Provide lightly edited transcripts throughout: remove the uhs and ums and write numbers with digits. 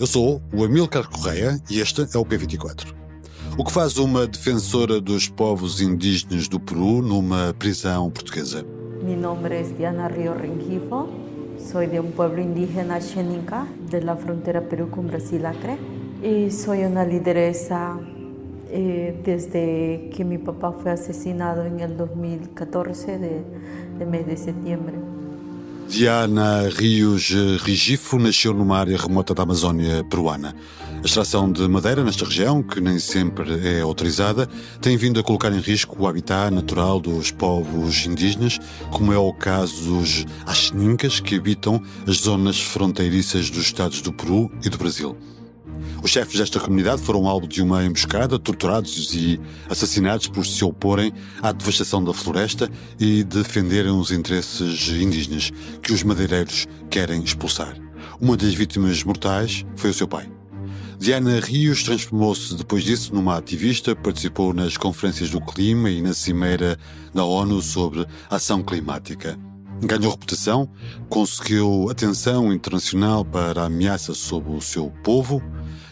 Eu sou o Amílcar Correia e este é o P24. O que faz uma defensora dos povos indígenas do Peru numa prisão portuguesa? Mi nombre es Diana Ríos Rengifo. Soy de un pueblo indígena Xeninca, de la frontera Perú con Brasil Acre. Y soy una lideresa desde que mi papá fue asesinado en el 2014, de mes de septiembre. Diana Ríos Rengifo nasceu numa área remota da Amazónia peruana. A extração de madeira nesta região, que nem sempre é autorizada, tem vindo a colocar em risco o habitat natural dos povos indígenas, como é o caso dos Axenincas, que habitam as zonas fronteiriças dos estados do Peru e do Brasil. Os chefes desta comunidade foram alvo de uma emboscada, torturados e assassinados por se oporem à devastação da floresta e defenderem os interesses indígenas que os madeireiros querem expulsar. Uma das vítimas mortais foi o seu pai. Diana Ríos transformou-se depois disso numa ativista, participou nas conferências do clima e na cimeira da ONU sobre ação climática. Ganhou reputação, conseguiu atenção internacional para a ameaça sobre o seu povo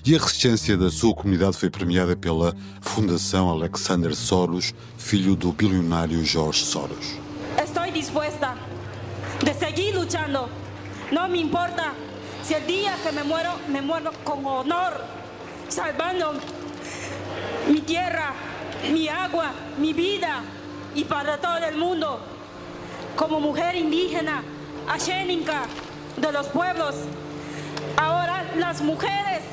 e a resistência da sua comunidade foi premiada pela Fundação Alexander Soros, filho do bilionário George Soros. Estou dispuesta de seguir luchando. Não me importa se el día que me muero con honor, salvando mi tierra, mi agua, mi vida y para todo el mundo. Como mujer indígena, axénica, de los pueblos, ahora las mujeres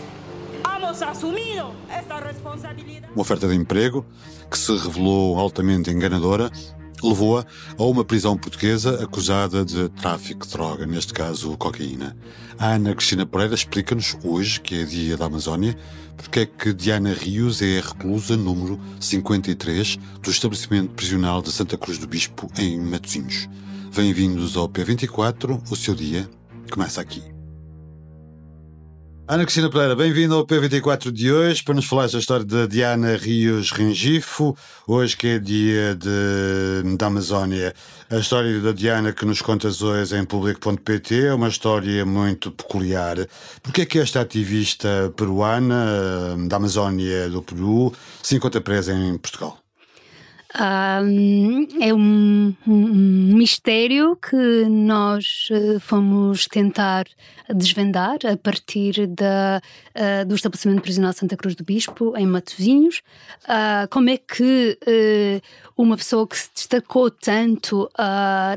hemos asumido esta responsabilidad. Uma oferta de emprego que se revelou altamente enganadora levou-a a uma prisão portuguesa acusada de tráfico de droga, neste caso cocaína. A Ana Cristina Pereira explica-nos hoje, que é dia da Amazónia, porque é que Diana Ríos é a reclusa número 53 do estabelecimento prisional de Santa Cruz do Bispo, em Matosinhos. Bem-vindos ao P24, o seu dia começa aqui. Ana Cristina Pereira, bem-vinda ao P24 de hoje para nos falar da história da Diana Ríos Rengifo, hoje que é dia da Amazónia. A história da Diana que nos contas hoje em público.pt é uma história muito peculiar. Porquê é que esta ativista peruana da Amazónia do Peru se encontra presa em Portugal? É um mistério que nós fomos tentar desvendar a partir do estabelecimento prisional Santa Cruz do Bispo, em Matosinhos. Como é que uma pessoa que se destacou tanto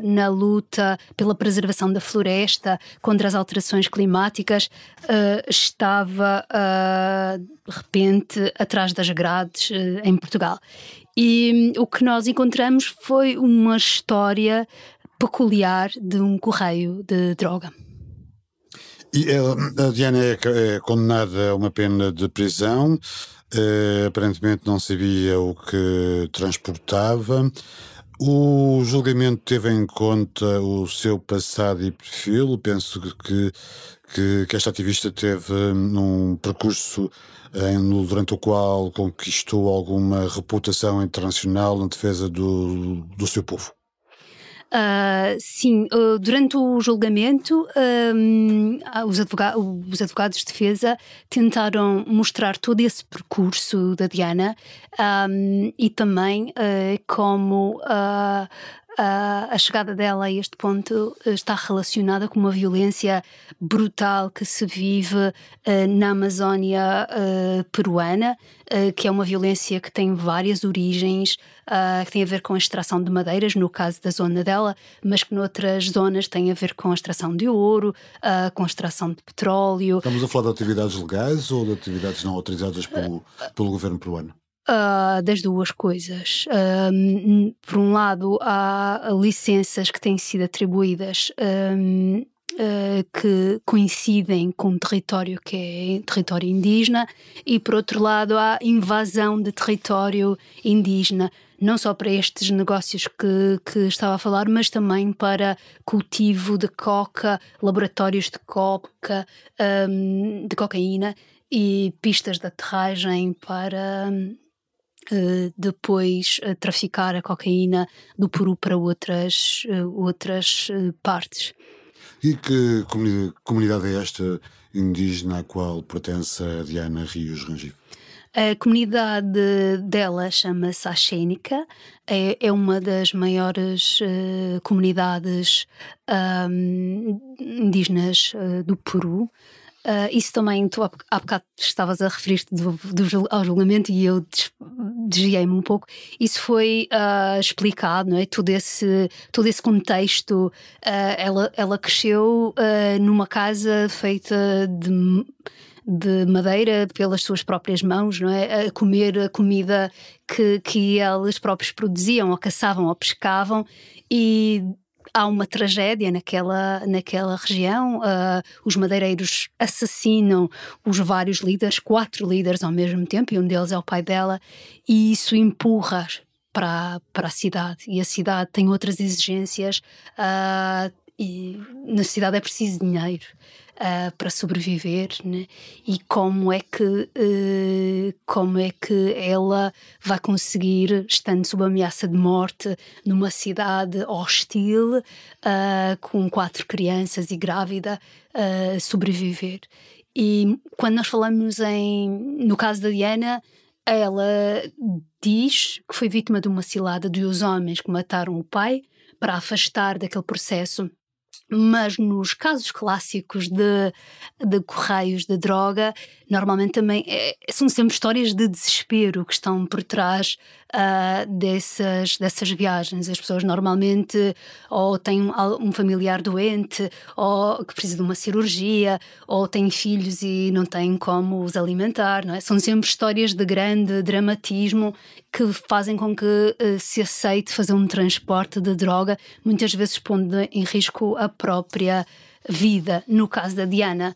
na luta pela preservação da floresta contra as alterações climáticas estava de repente atrás das grades em Portugal? E o que nós encontramos foi uma história peculiar de um correio de droga. E a Diana é condenada a uma pena de prisão, aparentemente não sabia o que transportava. O julgamento teve em conta o seu passado e perfil. Penso que esta ativista teve um percurso durante o qual conquistou alguma reputação internacional na defesa do seu povo. Sim, durante o julgamento os advogados de defesa tentaram mostrar todo esse percurso da Diana e também como a chegada dela a este ponto está relacionada com uma violência brutal que se vive na Amazónia peruana, que é uma violência que tem várias origens, que tem a ver com a extração de madeiras, no caso da zona dela, mas que noutras zonas tem a ver com a extração de ouro, com a extração de petróleo. Estamos a falar de atividades legais ou de atividades não autorizadas pelo governo peruano? Das duas coisas. Por um lado, há licenças que têm sido atribuídas que coincidem com um território que é território indígena, e por outro lado há invasão de território indígena, não só para estes negócios que estava a falar, mas também para cultivo de coca, laboratórios de coca, de cocaína e pistas de aterragem para depois traficar a cocaína do Peru para outras partes. E que comunidade é esta indígena à qual pertence a Diana Rios Rengifo? A comunidade dela chama-se Axénica, é uma das maiores comunidades indígenas do Peru. Isso também, tu há bocado estavas a referir-te ao julgamento e eu desviei-me um pouco. Isso foi explicado, não é? Todo esse contexto. Ela cresceu numa casa feita de madeira pelas suas próprias mãos, não é? A comer a comida que eles próprios produziam, ou caçavam, ou pescavam, e há uma tragédia naquela região. Os madeireiros assassinam os vários líderes, 4 líderes ao mesmo tempo, e um deles é o pai dela, e isso empurra para a cidade, e a cidade tem outras exigências, e na cidade é preciso dinheiro para sobreviver, né? E como é que ela vai conseguir, estando sob ameaça de morte numa cidade hostil, com 4 crianças e grávida, sobreviver? E quando nós falamos no caso da Diana, ela diz que foi vítima de uma cilada dos homens que mataram o pai para afastar daquele processo. Mas nos casos clássicos de correios de droga, normalmente também são sempre histórias de desespero que estão por trás dessas viagens. As pessoas normalmente ou têm um familiar doente, ou que precisa de uma cirurgia, ou têm filhos e não têm como os alimentar, não é? São sempre histórias de grande dramatismo que fazem com que se aceite fazer um transporte de droga, muitas vezes pondo em risco a própria vida. No caso da Diana,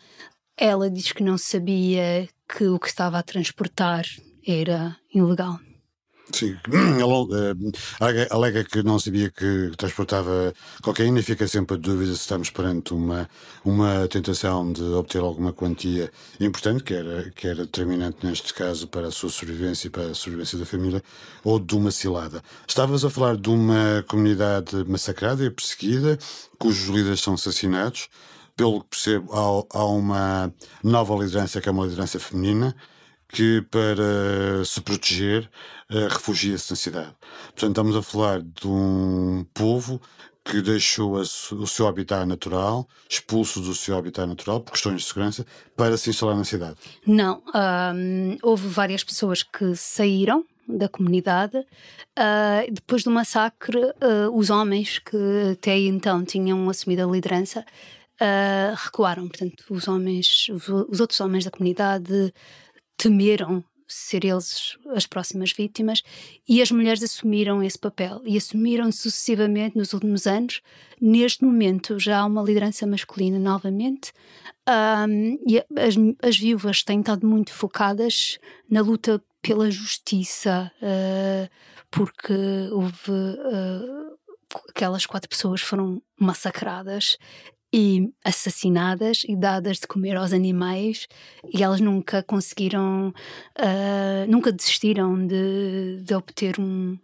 ela diz que não sabia que o que estava a transportar era ilegal. Sim, ela alega que não sabia que transportava cocaína, e fica sempre a dúvida se estamos perante uma tentação de obter alguma quantia importante, que era determinante neste caso para a sua sobrevivência e para a sobrevivência da família, ou de uma cilada. Estavas a falar de uma comunidade massacrada e perseguida, cujos líderes são assassinados. Pelo que percebo, há uma nova liderança, que é uma liderança feminina, que para se proteger refugia-se na cidade. Portanto, estamos a falar de um povo que deixou o seu habitat natural, expulso do seu habitat natural por questões de segurança, para se instalar na cidade. Não, houve várias pessoas que saíram da comunidade. Depois do massacre, os homens que até aí então tinham assumido a liderança recuaram. Portanto, os outros homens da comunidade temeram ser eles as próximas vítimas, e as mulheres assumiram esse papel e assumiram sucessivamente nos últimos anos. Neste momento já há uma liderança masculina novamente, e as viúvas têm estado muito focadas na luta pela justiça, porque houve aquelas 4 pessoas foram massacradas e assassinadas e dadas de comer aos animais, e elas nunca conseguiram, nunca desistiram de obter um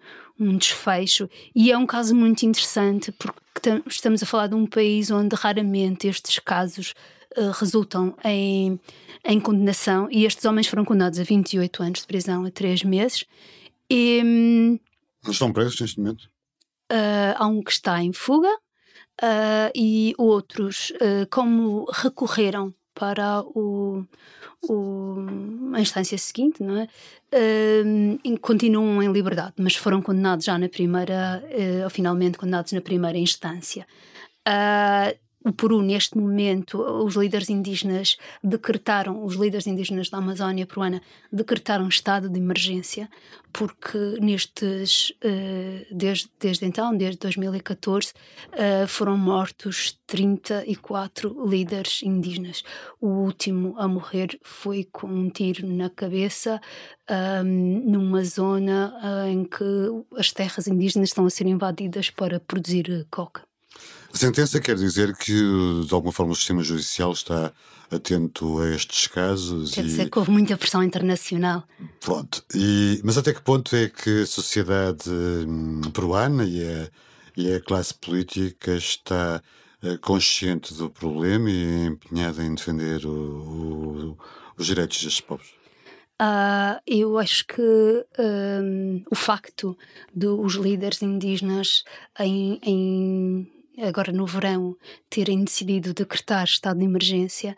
desfecho. E é um caso muito interessante, porque estamos a falar de um país onde raramente estes casos resultam em condenação, e estes homens foram condenados a 28 anos de prisão, a 3 meses. E estão presos neste momento? Há um que está em fuga. E outros, como recorreram para a instância seguinte, não é? Continuam em liberdade, mas foram condenados já na primeira, finalmente condenados na primeira instância. O Peru, neste momento, os líderes indígenas da Amazónia peruana decretaram estado de emergência, porque desde então, desde 2014, foram mortos 34 líderes indígenas. O último a morrer foi com um tiro na cabeça, numa zona em que as terras indígenas estão a ser invadidas para produzir coca. A sentença quer dizer que, de alguma forma, o sistema judicial está atento a estes casos? Quer dizer que houve muita pressão internacional. Pronto. Mas até que ponto é que a sociedade peruana e a classe política está consciente do problema e empenhada em defender os direitos destes povos? Eu acho que o facto de os líderes indígenas agora no verão terem decidido decretar estado de emergência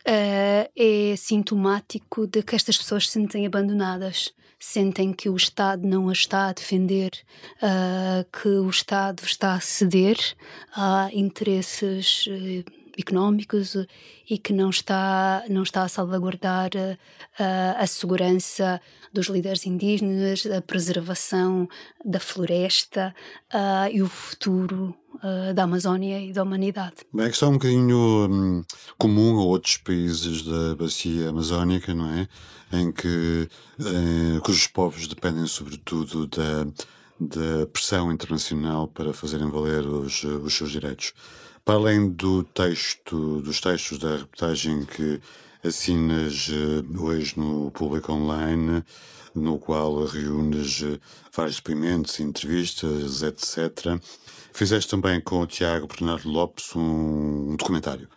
é sintomático de que estas pessoas se sentem abandonadas, sentem que o Estado não as está a defender, que o Estado está a ceder a interesses económicos e que não está a salvaguardar a segurança dos líderes indígenas, a preservação da floresta e o futuro da Amazónia e da humanidade. Bem, a questão é um bocadinho comum a outros países da bacia amazónica, não é? Em que cujos povos dependem sobretudo da pressão internacional para fazerem valer os seus direitos. Para além dos textos da reportagem que assinas hoje no Público Online, no qual reúnes vários depoimentos, entrevistas, etc., fizeste também com o Tiago Bernardo Lopes um documentário.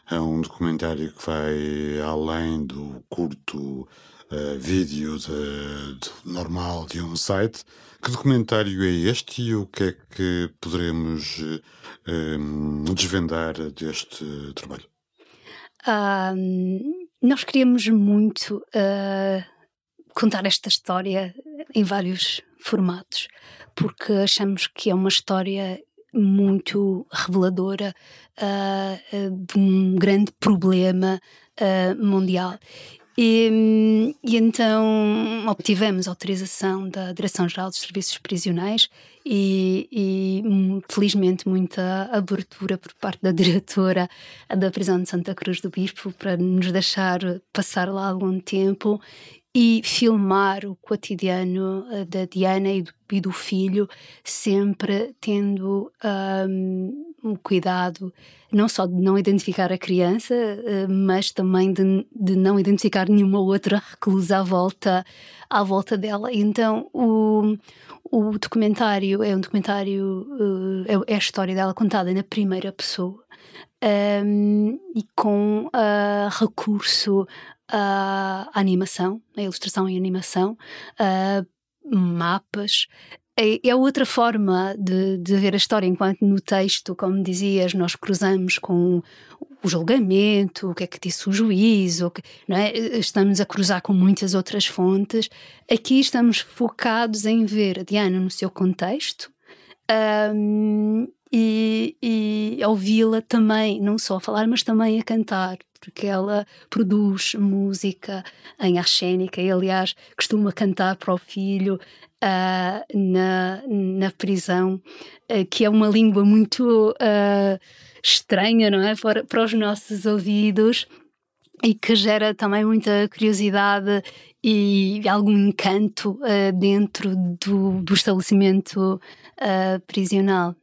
É um documentário que vai além do curto vídeo normal de um site. Que documentário é este e o que é que poderemos desvendar deste trabalho? Nós queríamos muito contar esta história em vários formatos, porque achamos que é uma história muito reveladora de um grande problema mundial. E então obtivemos autorização da Direção-Geral dos Serviços Prisionais e felizmente muita abertura por parte da diretora da prisão de Santa Cruz do Bispo para nos deixar passar lá algum tempo e filmar o cotidiano da Diana e do filho, sempre tendo um cuidado não só de não identificar a criança, mas também de não identificar nenhuma outra reclusa à volta dela. Então o documentário é um documentário, é a história dela contada na primeira pessoa, e com recurso à animação, a ilustração e animação, mapas. É outra forma de ver a história, enquanto no texto, como dizias, nós cruzamos com o julgamento, o que é que disse o juiz, não é? Estamos a cruzar com muitas outras fontes. Aqui estamos focados em ver a Diana no seu contexto, e ouvi-la também, não só a falar, mas também a cantar, porque ela produz música em arxénica e, aliás, costuma cantar para o filho na prisão, que é uma língua muito estranha, não é? Para os nossos ouvidos, e que gera também muita curiosidade e algum encanto dentro do estabelecimento prisional.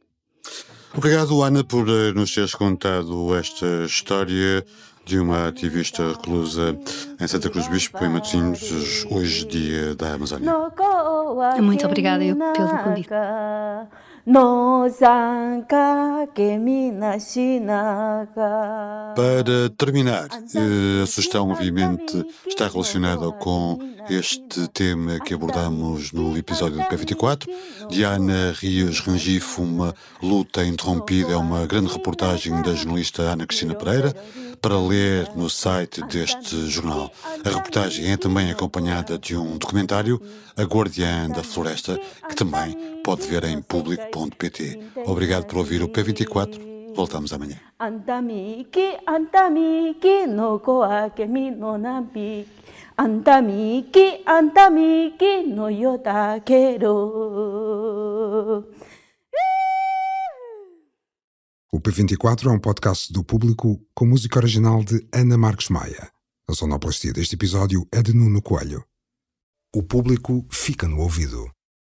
Obrigado, Ana, por nos teres contado esta história de uma ativista reclusa em Santa Cruz do Bispo, em Matosinhos, hoje dia da Amazónia. Muito obrigada pelo convite. Para terminar, a sugestão obviamente está relacionada com este tema que abordamos no episódio do P24. Diana Rios Rengifo, uma luta interrompida, é uma grande reportagem da jornalista Ana Cristina Pereira, para ler no site deste jornal. A reportagem é também acompanhada de um documentário, A Guardiã da Floresta, que também pode ver em público.pt. Obrigado por ouvir o P24. Voltamos amanhã. O P24 é um podcast do Público com música original de Ana Marques Maia. A sonoplastia deste episódio é de Nuno Coelho. O Público fica no ouvido.